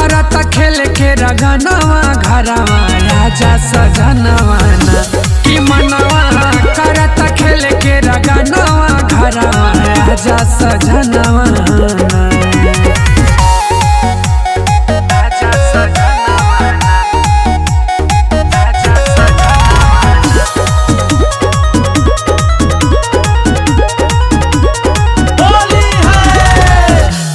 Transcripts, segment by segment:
करता खेल के रगनवा घरवा आजा सजनवा ना कि मनवा करता खेल के रगनवा घरवा आजा सजनवा ना।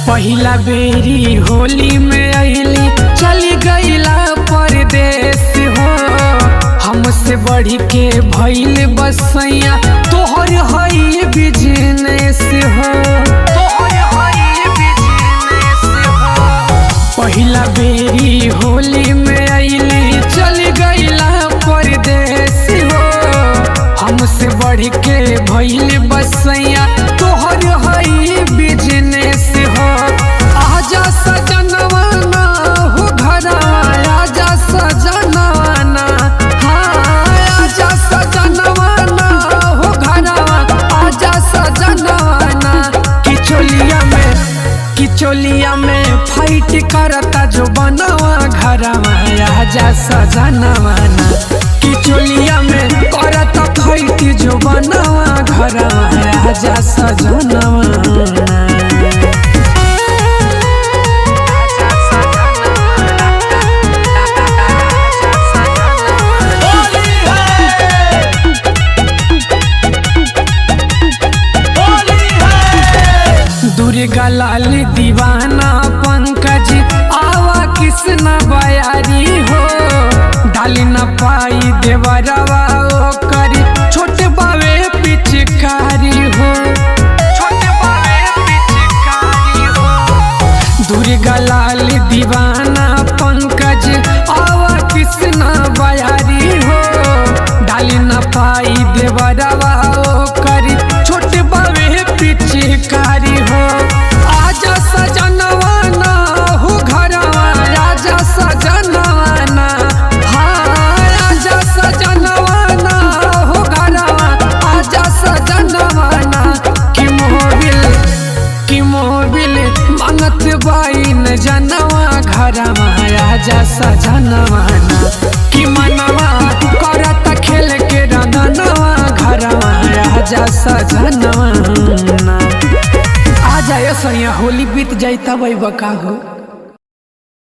पहिला बेरी होली में अइली चली गईला परदेश हो, हमसे बढ़ के भइल बसैया तोहर हई बिजनेस हो। पहिला बेरी होली में अइली चली गईला परदेश हो, हमसे बढ़ के भइल बसैया तोहर हई बिजनेस हो। आजा सजनवा ना हो घरवा आजा सजनवा ना, हाँ आजा सजनवा ना हो घरवा आजा सजनवा ना। किचोलिया में फाइट करता जो बनवा घरवा आजा सजनवा ना। किचोलिया में करता फाइट जो बनवा घरवा आजा सजनवा ना। दुर्गा लाल दीवाना पंकज आवा कृष्ण बयारी हो, डाली न पाई देवरवा ओकर छोट बावे पिचकारी हो। दुर्गा लाल दीवाना पंकज आवा कृष्ण बयारी हो, डाली न पाई देवरवा ओकर छोट बावे पिचकारी हो। आजा सजनवा ना हो घरवा आजा सजनवा ना, हाँ आजा सजनवा ना हो घरवा आजा सजनवा ना। कि मोबिल मांगत बाइन जनवा घरवा आजा सजनवा ना। कि मनवा करता खेल के रंगनवा घरवा आजा सजनवा ना। आ जाए सैया होली बीत जाई तब बका हो।